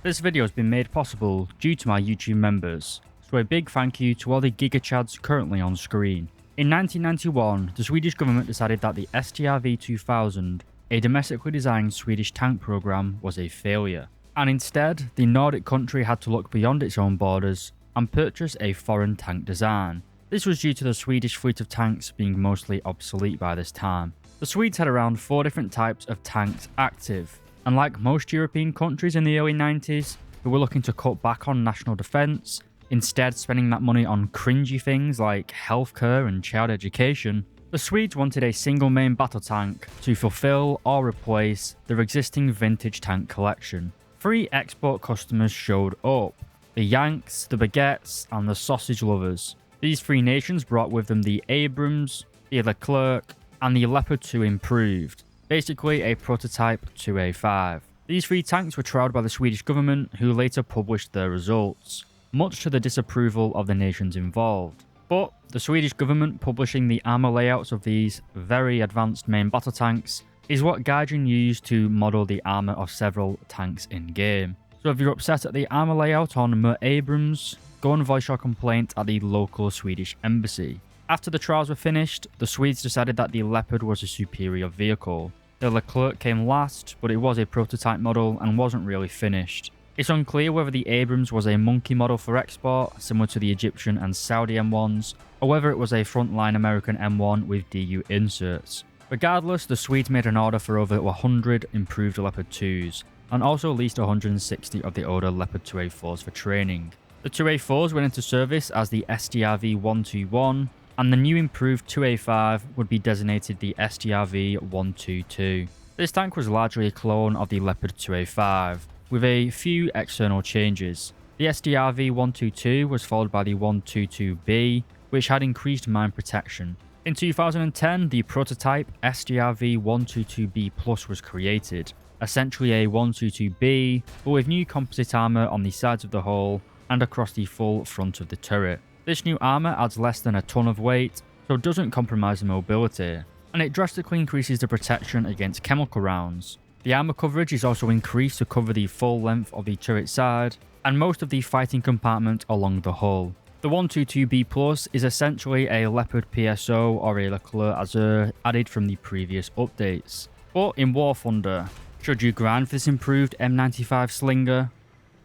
This video has been made possible due to my YouTube members, so a big thank you to all the gigachads currently on screen. In 1991, the Swedish government decided that the STRV 2000, a domestically designed Swedish tank program, was a failure, and instead, the Nordic country had to look beyond its own borders and purchase a foreign tank design. This was due to the Swedish fleet of tanks being mostly obsolete by this time. The Swedes had around 4 different types of tanks active, and like most European countries in the early 90s, who were looking to cut back on national defence, instead spending that money on cringy things like healthcare and child education, the Swedes wanted a single main battle tank to fulfill or replace their existing vintage tank collection. 3 export customers showed up: the Yanks, the Baguettes, and the Sausage Lovers. These 3 nations brought with them the Abrams, the Leclerc, and the Leopard 2 Improved, basically a prototype 2A5. These 3 tanks were trialled by the Swedish government, who later published their results, much to the disapproval of the nations involved. But the Swedish government publishing the armour layouts of these very advanced main battle tanks is what Gaijin used to model the armour of several tanks in-game. So if you're upset at the armour layout on Mer Abrams, go and voice your complaint at the local Swedish embassy. After the trials were finished, the Swedes decided that the Leopard was a superior vehicle. The Leclerc came last, but it was a prototype model and wasn't really finished. It's unclear whether the Abrams was a monkey model for export, similar to the Egyptian and Saudi M1s, or whether it was a frontline American M1 with DU inserts. Regardless, the Swedes made an order for over 100 improved Leopard 2s, and also leased 160 of the older Leopard 2A4s for training. The 2A4s went into service as the STRV 121, and the new improved 2A5 would be designated the STRV 122. This tank was largely a clone of the Leopard 2A5, with a few external changes. The STRV 122 was followed by the 122B, which had increased mine protection. In 2010, the prototype STRV 122B Plus was created, essentially a 122B, but with new composite armour on the sides of the hull and across the full front of the turret. This new armour adds less than a ton of weight, so it doesn't compromise the mobility, and it drastically increases the protection against chemical rounds. The armour coverage is also increased to cover the full length of the turret side, and most of the fighting compartment along the hull. The 122B Plus is essentially a Leopard PSO or a Leclerc Azur added from the previous updates. But in War Thunder, should you grind for this improved M95 Slinger?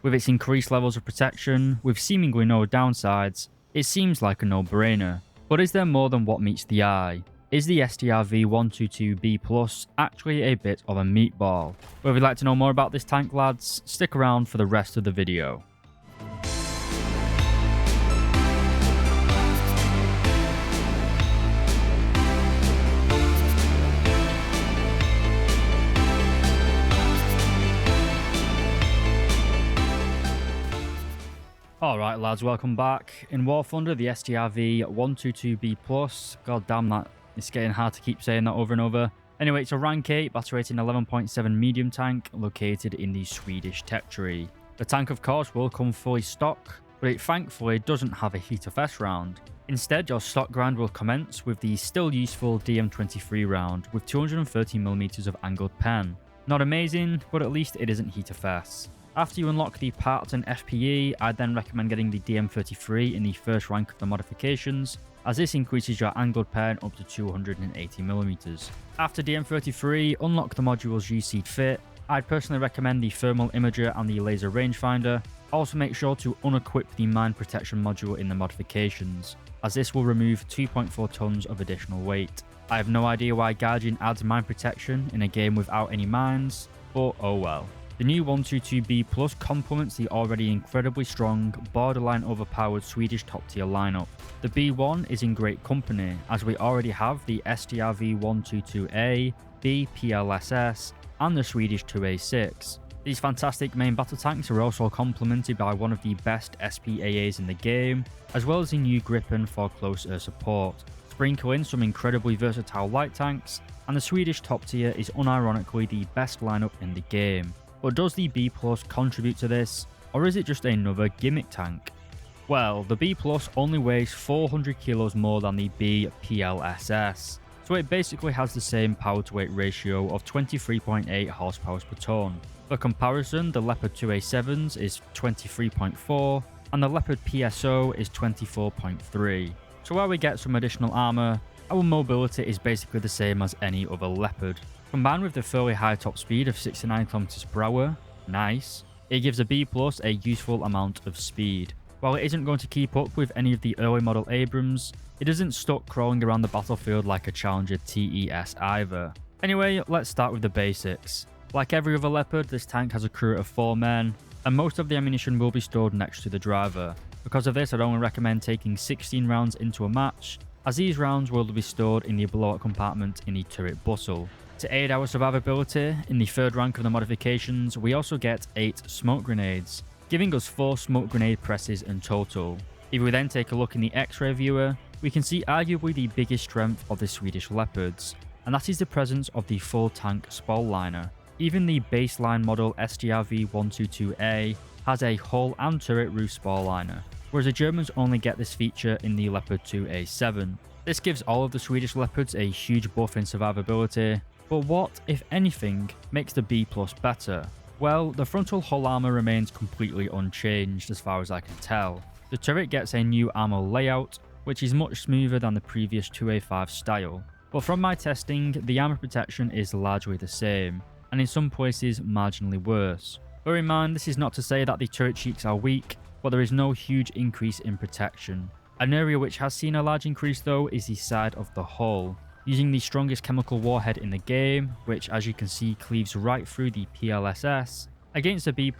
With its increased levels of protection, with seemingly no downsides, it seems like a no-brainer. But is there more than what meets the eye? Is the STRV 122B Plus actually a bit of a meatball? Well, if you'd like to know more about this tank, lads, stick around for the rest of the video. Alright lads, welcome back. In War Thunder, the STRV 122B Plus, god damn that, it's getting hard to keep saying that over and over. Anyway, it's a rank 8, battle rating 11.7 medium tank, located in the Swedish tech tree. The tank of course will come fully stock, but it thankfully doesn't have a heat of S round. Instead, your stock grind will commence with the still useful DM23 round with 230mm of angled pen. Not amazing, but at least it isn't heat of S. After you unlock the parts and FPE, I'd then recommend getting the DM33 in the first rank of the modifications, as this increases your angled pen up to 280mm. After DM33, unlock the modules you see fit. I'd personally recommend the thermal imager and the laser rangefinder. Also make sure to unequip the mine protection module in the modifications, as this will remove 2.4 tons of additional weight. I have no idea why Gaijin adds mine protection in a game without any mines, but oh well. The new 122B Plus complements the already incredibly strong, borderline overpowered Swedish top tier lineup. The B1 is in great company, as we already have the STRV 122A, B PLSS, and the Swedish 2A6. These fantastic main battle tanks are also complemented by one of the best SPAAs in the game, as well as the new Gripen for close air support. Sprinkle in some incredibly versatile light tanks, and the Swedish top tier is unironically the best lineup in the game. But does the B Plus contribute to this, or is it just another gimmick tank? Well, the B Plus only weighs 400 kilos more than the B PLSS, so it basically has the same power to weight ratio of 23.8 horsepower per ton. For comparison, the Leopard 2A7s is 23.4 and the Leopard PSO is 24.3. So while we get some additional armor, our mobility is basically the same as any other Leopard. Combined with the fairly high top speed of 69 km/h, nice, it gives a B+ a useful amount of speed. While it isn't going to keep up with any of the early model Abrams, it isn't stuck crawling around the battlefield like a Challenger TES either. Anyway, let's start with the basics. Like every other Leopard, this tank has a crew of 4 men, and most of the ammunition will be stored next to the driver. Because of this, I'd only recommend taking 16 rounds into a match, as these rounds will be stored in the blowout compartment in the turret bustle. To aid our survivability, in the third rank of the modifications, we also get 8 smoke grenades, giving us 4 smoke grenade presses in total. If we then take a look in the X-ray viewer, we can see arguably the biggest strength of the Swedish Leopards, and that is the presence of the full tank spall liner. Even the baseline model STRV 122A has a hull and turret roof spall liner, whereas the Germans only get this feature in the Leopard 2A7. This gives all of the Swedish Leopards a huge buff in survivability, but what, if anything, makes the B+ better? Well, the frontal hull armor remains completely unchanged as far as I can tell. The turret gets a new armor layout, which is much smoother than the previous 2A5 style, but from my testing, the armor protection is largely the same, and in some places marginally worse. Bear in mind, this is not to say that the turret cheeks are weak, but there is no huge increase in protection. An area which has seen a large increase though is the side of the hull, using the strongest chemical warhead in the game, which as you can see cleaves right through the PLSS. Against a B+,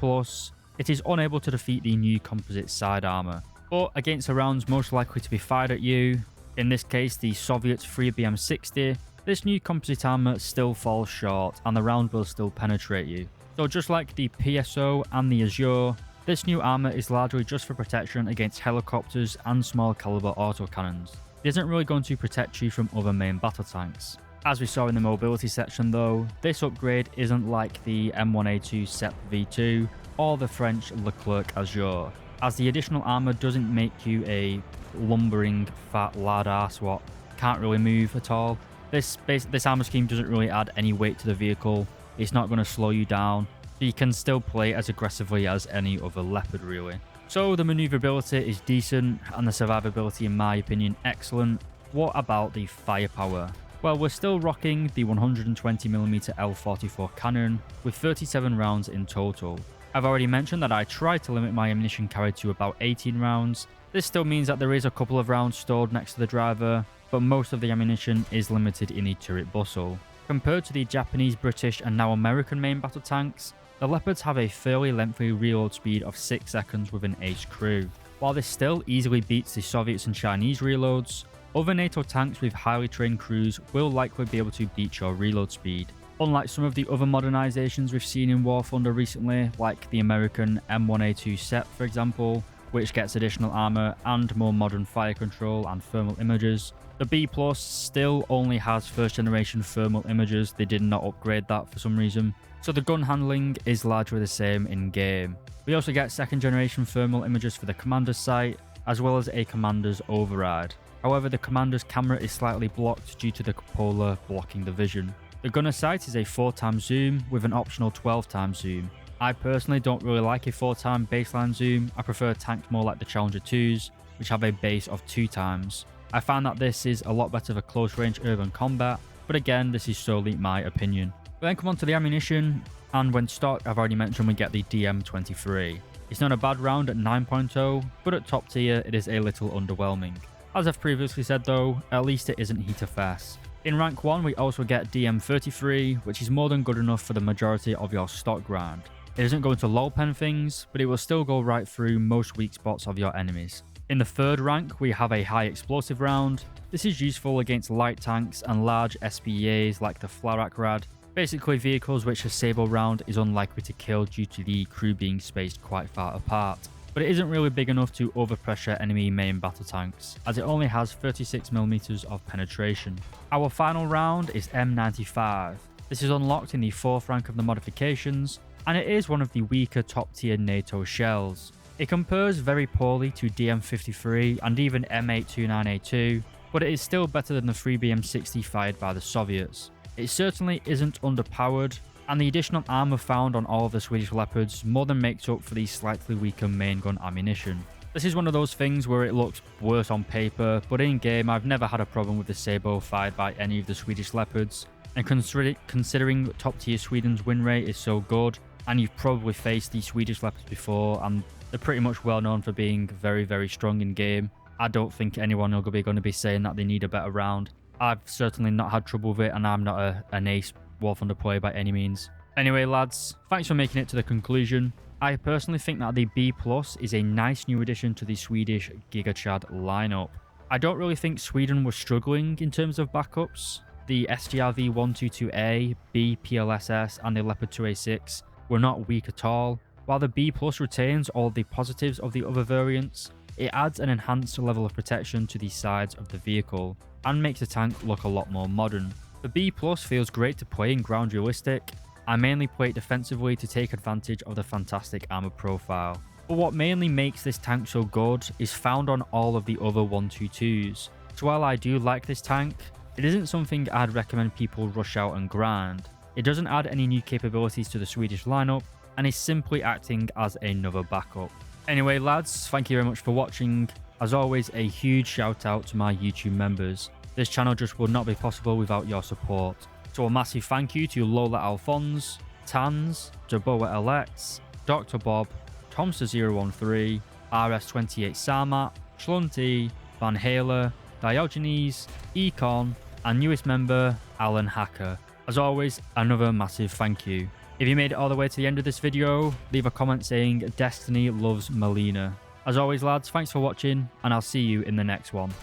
it is unable to defeat the new composite side armor, but against the rounds most likely to be fired at you, in this case the Soviet 3BM60, this new composite armor still falls short and the round will still penetrate you. So just like the PSO and the Azure, this new armor is largely just for protection against helicopters and small caliber autocannons. It isn't really going to protect you from other main battle tanks. As we saw in the mobility section though, this upgrade isn't like the M1A2 SEP V2 or the French Leclerc Azure, as the additional armor doesn't make you a lumbering fat lad ass what can't really move at all. This armor scheme doesn't really add any weight to the vehicle, it's not going to slow you down, so you can still play as aggressively as any other Leopard really. So the maneuverability is decent and the survivability in my opinion excellent. What about the firepower? Well, we're still rocking the 120mm L44 cannon with 37 rounds in total. I've already mentioned that I tried to limit my ammunition carried to about 18 rounds. This still means that there is a couple of rounds stored next to the driver, but most of the ammunition is limited in the turret bustle. Compared to the Japanese, British and now American main battle tanks, the Leopards have a fairly lengthy reload speed of 6 seconds with an ace crew. While this still easily beats the Soviets and Chinese reloads, other NATO tanks with highly trained crews will likely be able to beat your reload speed. Unlike some of the other modernizations we've seen in War Thunder recently, like the American M1A2 SEP for example, which gets additional armor and more modern fire control and thermal imagers, the B+ still only has first generation thermal imagers. They did not upgrade that for some reason. So the gun handling is largely the same in game. We also get second generation thermal imagers for the commander's sight, as well as a commander's override. However, the commander's camera is slightly blocked due to the cupola blocking the vision. The gunner's sight is a 4x zoom with an optional 12x zoom. I personally don't really like a 4x baseline zoom. I prefer tanks more like the Challenger 2s, which have a base of 2x. I found that this is a lot better for close range urban combat, but again, this is solely my opinion. We then come on to the ammunition, and when stock, I've already mentioned we get the DM23. It's not a bad round at 9.0, but at top tier, it is a little underwhelming. As I've previously said though, at least it isn't heater fast. In rank 1, we also get DM33, which is more than good enough for the majority of your stock grind. It isn't going to low pen things, but it will still go right through most weak spots of your enemies. In the third rank, we have a high explosive round. This is useful against light tanks and large SPEAs like the Flarak Rad, basically vehicles which a Sable round is unlikely to kill due to the crew being spaced quite far apart. But it isn't really big enough to overpressure enemy main battle tanks, as it only has 36mm of penetration. Our final round is M95. This is unlocked in the 4th rank of the modifications, and it is one of the weaker top tier NATO shells. It compares very poorly to DM53 and even M829A2, but it is still better than the 3BM60 fired by the Soviets. It certainly isn't underpowered, and the additional armor found on all of the Swedish Leopards more than makes up for the slightly weaker main gun ammunition. This is one of those things where it looks worse on paper, but in game I've never had a problem with the SAKO fired by any of the Swedish Leopards, and considering top tier Sweden's win rate is so good, and you've probably faced the Swedish Leopards before and they're pretty much well known for being very, very strong in game, I don't think anyone will be going to be saying that they need a better round. I've certainly not had trouble with it, and I'm not an ace War Thunder player by any means. Anyway lads, thanks for making it to the conclusion. I personally think that the B+ is a nice new addition to the Swedish Giga Chad lineup. I don't really think Sweden was struggling in terms of backups. The STRV 122A, B PLSS and the Leopard 2A6 were not weak at all. While the B+ retains all the positives of the other variants, it adds an enhanced level of protection to the sides of the vehicle and makes the tank look a lot more modern. The B+ feels great to play in ground realistic. I mainly play it defensively to take advantage of the fantastic armor profile. But what mainly makes this tank so good is found on all of the other 122s. So while I do like this tank, it isn't something I'd recommend people rush out and grind. It doesn't add any new capabilities to the Swedish lineup and is simply acting as another backup. Anyway lads, thank you very much for watching. As always, a huge shout out to my YouTube members. This channel just would not be possible without your support. So a massive thank you to Lola Alphonse, Tans, Jaboa LX, Dr. Bob, Tomster013, RS28 Sarmat, Schlunty, Van Halen, Diogenes, Econ, and newest member, Alan Hacker. As always, another massive thank you. If you made it all the way to the end of this video, leave a comment saying Destiny loves Melina. As always lads, thanks for watching, and I'll see you in the next one.